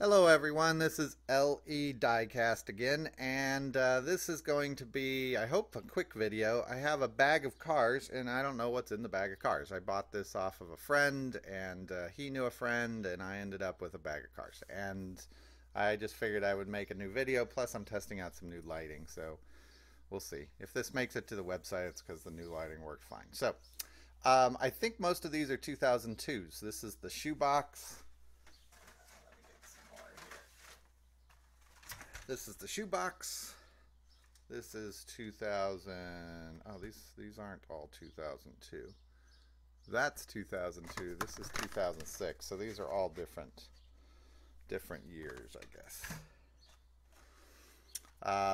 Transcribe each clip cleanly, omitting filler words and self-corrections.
Hello everyone, this is LE Diecast again, and this is going to be, I hope, a quick video. I have a bag of cars, and I don't know what's in the bag of cars. I bought this off of a friend, and he knew a friend, and I ended up with a bag of cars. And I just figured I would make a new video, plus I'm testing out some new lighting, so we'll see. If this makes it to the website, it's because the new lighting worked fine. So, I think most of these are 2002s. This is the shoebox. This is the shoebox. This is 2000. Oh, these aren't all 2002. That's 2002. This is 2006. So these are all different years, I guess.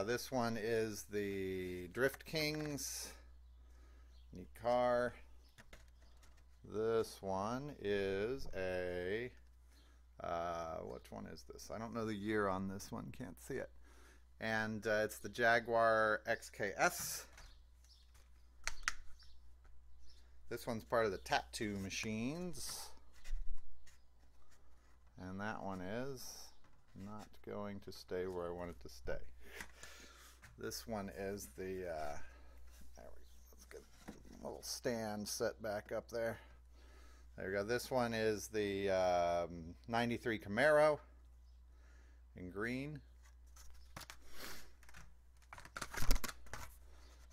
This one is the Drift Kings. Neat car. This one is a which one is this? I don't know the year on this one. Can't see it. And it's the Jaguar XKS. This one's part of the Tattoo Machines. And that one is not going to stay where I want it to stay. This one is the, let's get a little stand set back up there. There we go. This one is the 93 Camaro in green.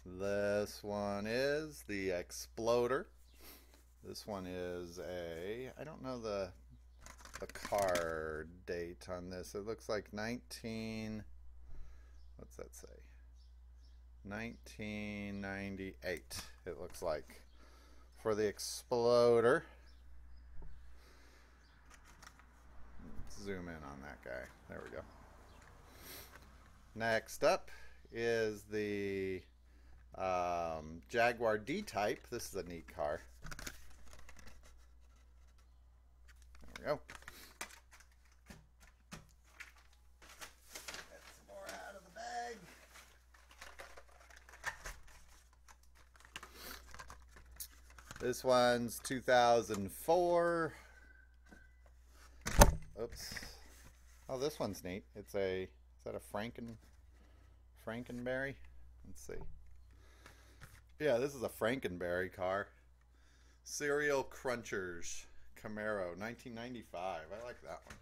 This one is the Exploder. This one is a, I don't know the car date on this. It looks like 19, what's that say? 1998, it looks like, for the Exploder. Zoom in on that guy. There we go. Next up is the Jaguar D-Type. This is a neat car. There we go. Get some more out of the bag. This one's 2004. Oops. Oh, this one's neat. It's a, is that a Frankenberry? Let's see. Yeah, this is a Frankenberry car. Cereal Crunchers Camaro, 1995. I like that one.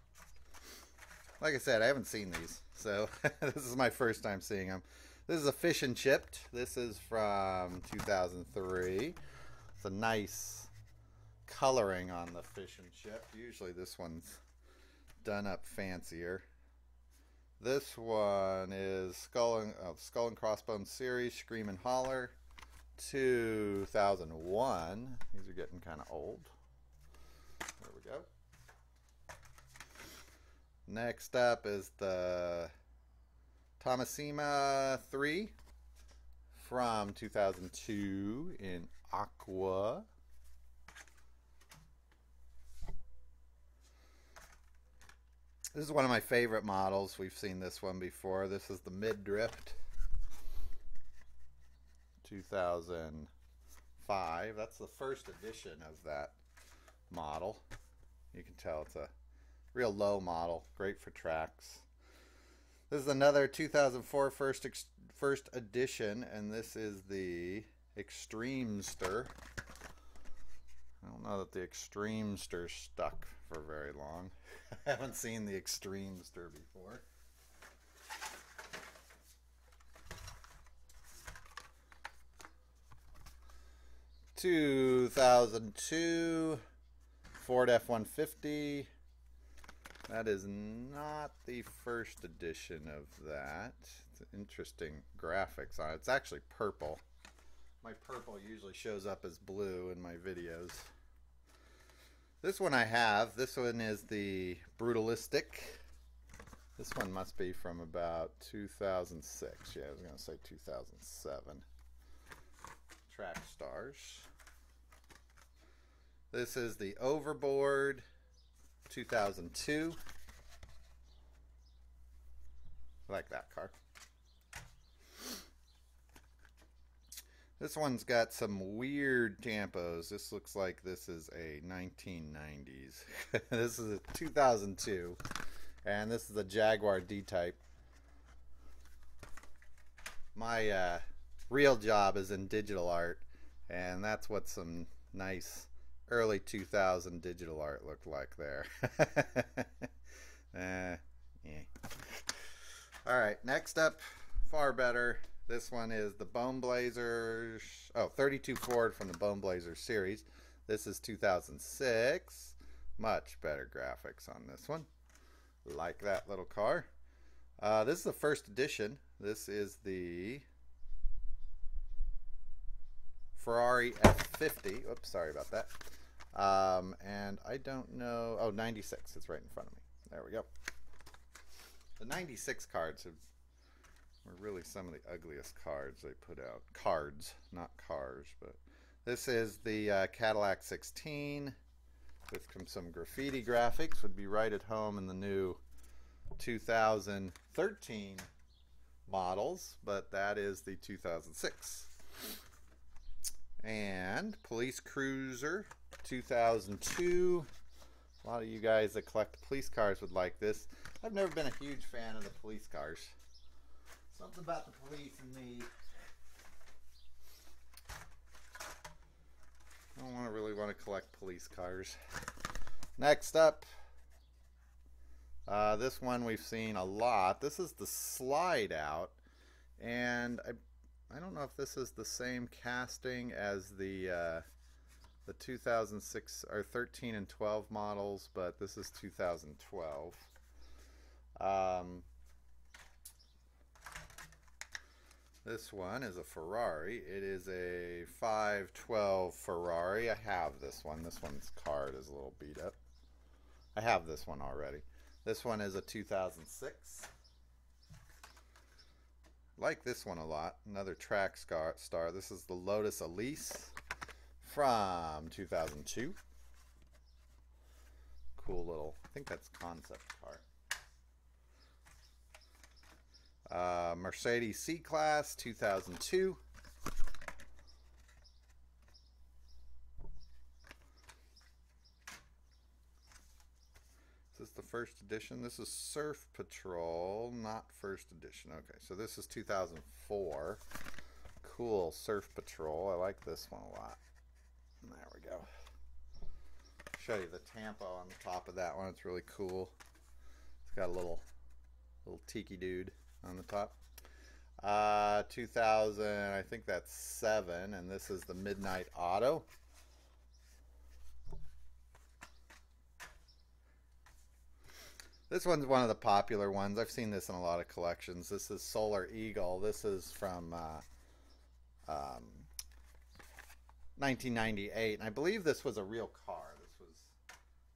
Like I said, I haven't seen these, so this is my first time seeing them. This is a Fish and Chipped. This is from 2003. It's a nice coloring on the Fish and Chipped. Usually this one's done up fancier. This one is Skull and Crossbones series, Scream and Holler, 2001. These are getting kind of old. There we go. Next up is the Thomasima 3 from 2002 in Aqua. This is one of my favorite models. We've seen this one before. This is the Mid-Drift 2005. That's the first edition of that model. You can tell it's a real low model. Great for tracks. This is another 2004 first edition, and this is the Extremester. I don't know that the Extremester stuck for very long. I haven't seen the Extremester before. (2002) Ford F-150. That is not the first edition of that. It's interesting graphics on it. It's actually purple. My purple usually shows up as blue in my videos. This one I have. This one is the Brutalistic. This one must be from about 2006. Yeah, I was going to say 2007. Track Stars. This is the Overboard 2002. I like that car. This one's got some weird tampos. This looks like this is a 1990s. This is a 2002. And this is a Jaguar D-Type. My real job is in digital art, and that's what some nice early 2000 digital art looked like there. Yeah. All right, next up, far better. This one is the Bone Blazers. Oh, 32 Ford from the Bone Blazers series. This is 2006. Much better graphics on this one. Like that little car. This is the first edition. This is the Ferrari F50. Oops, sorry about that. And I don't know. Oh, 96. It's right in front of me. There we go. The 96 cards were really some of the ugliest cards they put out. Cards, not cars. But this is the Cadillac 16 with some graffiti graphics. Would be right at home in the new 2013 models, but that is the 2006. And Police Cruiser 2002. A lot of you guys that collect police cars would like this. I've never been a huge fan of the police cars. Something about the police and me. I don't really want to collect police cars. Next up, this one we've seen a lot. This is the Slide Out, and I don't know if this is the same casting as the 2006 or 13 and 12 models, but this is 2012. This one is a Ferrari. It is a 512 Ferrari. I have this one. This one's card is a little beat up. I have this one already. This one is a 2006. Like this one a lot. Another track star. This is the Lotus Elise from 2002. Cool little, I think that's concept car. Mercedes C-Class 2002. Is this the first edition? This is Surf Patrol, not first edition. Okay, so this is 2004. Cool, Surf Patrol. I like this one a lot. There we go. Show you the Tampa on the top of that one. It's really cool. It's got a little tiki dude on the top. 2000, I think that's 7, and this is the Midnight Auto. This one's one of the popular ones. I've seen this in a lot of collections. This is Solar Eagle. This is from 1998, and I believe this was a real car. This was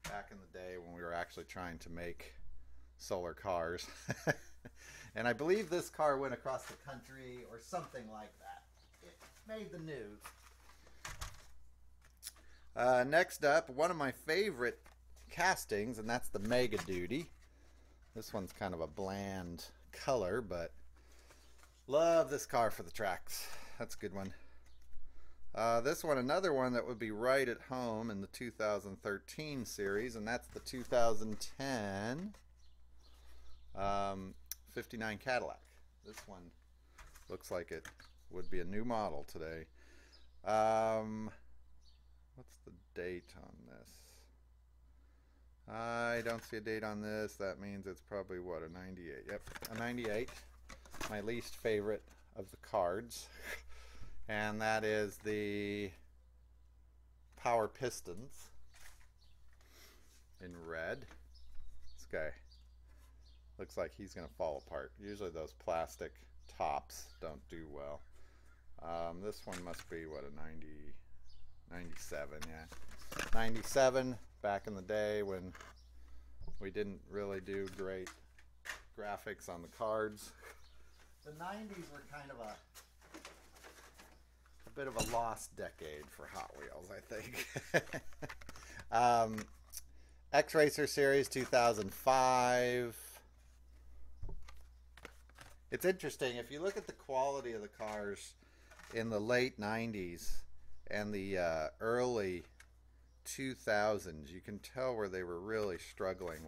back in the day when we were actually trying to make solar cars. And I believe this car went across the country or something like that. It made the news. Next up, one of my favorite castings, and that's the Mega Duty. This one's kind of a bland color, but love this car for the tracks. That's a good one. This one, another one that would be right at home in the 2013 series, and that's the 2010 59 Cadillac. This one looks like it would be a new model today. What's the date on this? I don't see a date on this. That means it's probably, what, a 98. Yep, a 98. My least favorite of the cards. And that is the Power Pistons in red. This guy looks like he's going to fall apart. Usually those plastic tops don't do well. This one must be, what, a 97, yeah. 97, back in the day when we didn't really do great graphics on the cards. The 90s were kind of a bit of a lost decade for Hot Wheels, I think. X-Racer Series 2005. It's interesting, if you look at the quality of the cars in the late 90s and the early 2000s, you can tell where they were really struggling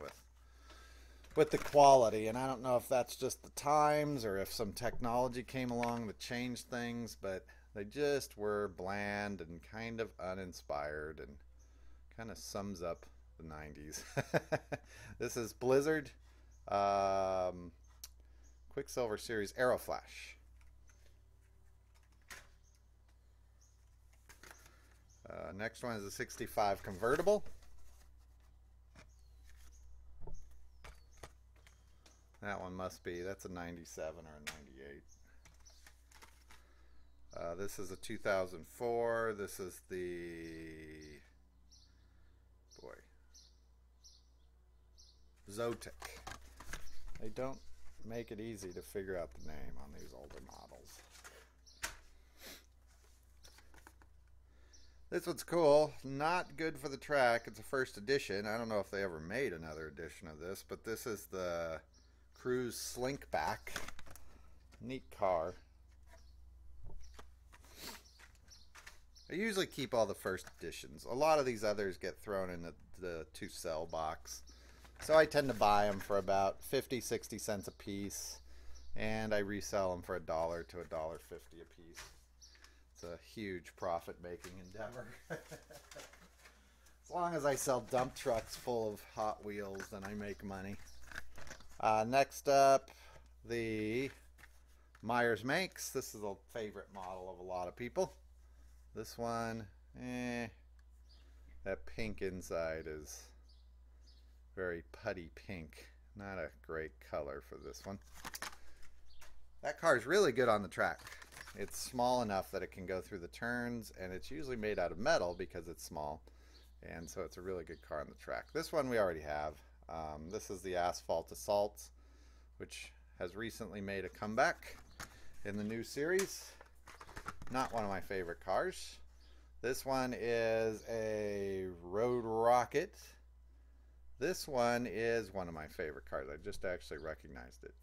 with the quality, and I don't know if that's just the times or if some technology came along that changed things, but they just were bland and kind of uninspired, and kind of sums up the 90s. This is Blizzard Quicksilver Series Aeroflash. Next one is a 65 convertible. That one must be, that's a 97 or a 98. This is a 2004. This is the, boy, Zotic. They don't make it easy to figure out the name on these older models. This one's cool. Not good for the track. It's a first edition. I don't know if they ever made another edition of this, but this is the Cruise Slinkback. Neat car. I usually keep all the first editions. A lot of these others get thrown in the to-sell box. So I tend to buy them for about 50-60 cents a piece, and I resell them for $1 to $1.50 a piece. It's a huge profit-making endeavor. As long as I sell dump trucks full of Hot Wheels, then I make money. Next up, the Myers Manx. This is a favorite model of a lot of people. This one, that pink inside is very putty pink. Not a great color for this one. That car is really good on the track. It's small enough that it can go through the turns, and it's usually made out of metal because it's small, and so it's a really good car on the track. This one we already have. This is the Asphalt Assault, which has recently made a comeback in the new series. Not one of my favorite cars. This one is a Road Rocket. This one is one of my favorite cars. I just actually recognized it.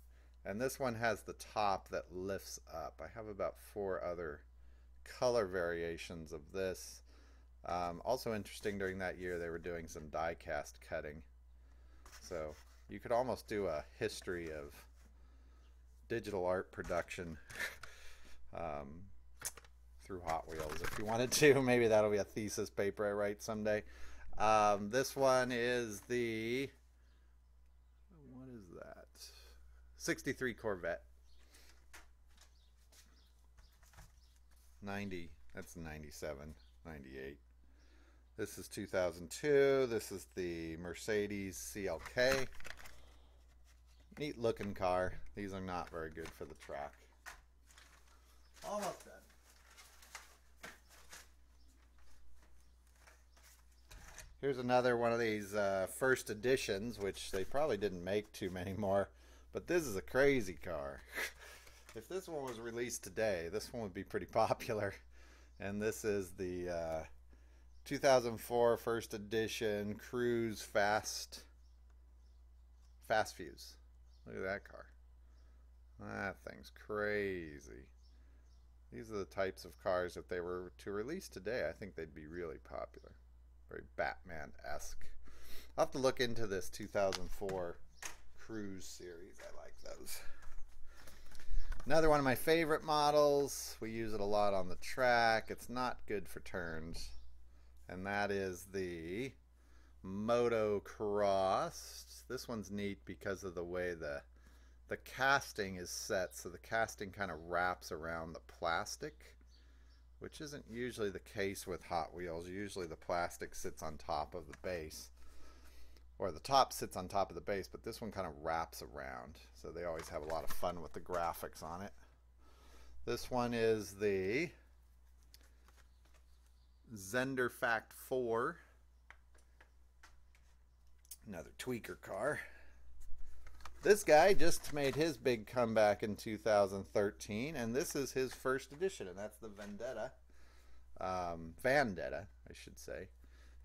And this one has the top that lifts up. I have about 4 other color variations of this. Also interesting, during that year they were doing some die cast cutting. So you could almost do a history of digital art production through Hot Wheels if you wanted to. Maybe that'll be a thesis paper I write someday. This one is the, what is that? 63 Corvette. 90, that's 97, 98. This is 2002. This is the Mercedes CLK. Neat looking car. These are not very good for the track. Almost done. Here's another one of these first editions, which they probably didn't make too many more. But this is a crazy car. If this one was released today, this one would be pretty popular. And this is the 2004 first edition Cruise Fast Fuse. Look at that car. That thing's crazy. These are the types of cars, if they were to release today, I think they'd be really popular. Very Batman-esque. I'll have to look into this 2004 Cruise series. I like those. Another one of my favorite models. We use it a lot on the track. It's not good for turns. And that is the Motocross. This one's neat because of the way the casting is set. So the casting kind of wraps around the plastic, which isn't usually the case with Hot Wheels. Usually the plastic sits on top of the base, or the top sits on top of the base, but this one kind of wraps around. So they always have a lot of fun with the graphics on it. This one is the Zender Fact 4. Another tweaker car. This guy just made his big comeback in 2013, and this is his first edition, and that's the Vendetta. Vandetta, I should say.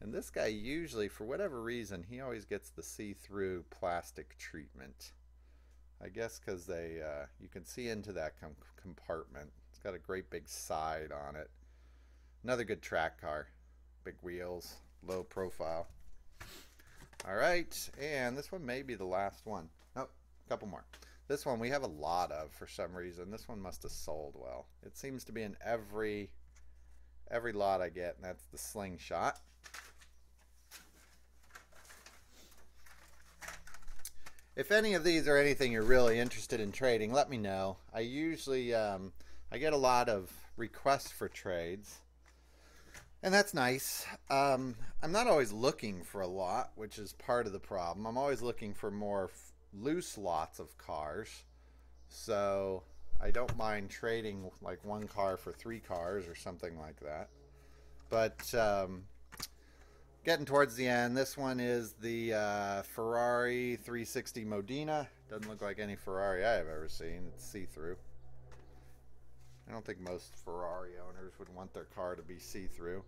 And this guy usually, for whatever reason, he always gets the see-through plastic treatment. I guess because they, you can see into that compartment. It's got a great big side on it. Another good track car. Big wheels, low profile. All right, and this one may be the last one. A couple more. This one we have a lot of for some reason. This one must have sold well. It seems to be in every lot I get, and that's the Slingshot. If any of these are anything you're really interested in trading, let me know. I usually I get a lot of requests for trades, and that's nice. I'm not always looking for a lot, which is part of the problem. I'm always looking for more loose lots of cars, so I don't mind trading like one car for 3 cars or something like that. But getting towards the end, this one is the Ferrari 360 Modena. Doesn't look like any Ferrari I have ever seen. It's see-through. I don't think most Ferrari owners would want their car to be see-through.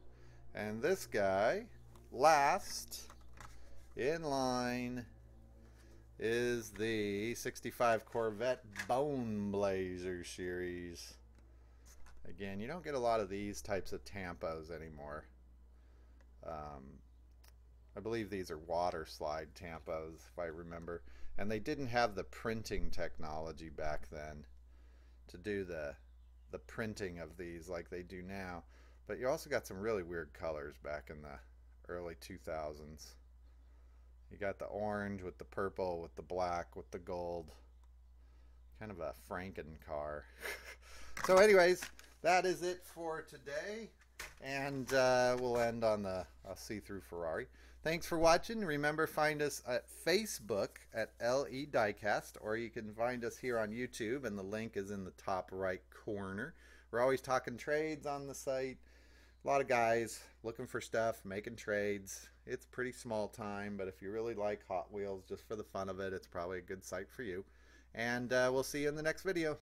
And this guy, last in line, is the 65 Corvette Bone Blazer series. Again, you don't get a lot of these types of tampos anymore. I believe these are water slide tampos, if I remember. And they didn't have the printing technology back then to do the printing of these like they do now. But you also got some really weird colors back in the early 2000s. You got the orange with the purple, with the black, with the gold. Kind of a Franken car. So anyways, that is it for today. And we'll end on the see-through Ferrari. Thanks for watching. Remember, find us at Facebook at LE Diecast, or you can find us here on YouTube, and the link is in the top right corner. We're always talking trades on the site. A lot of guys looking for stuff, making trades. It's pretty small time, but if you really like Hot Wheels just for the fun of it, it's probably a good site for you. And we'll see you in the next video.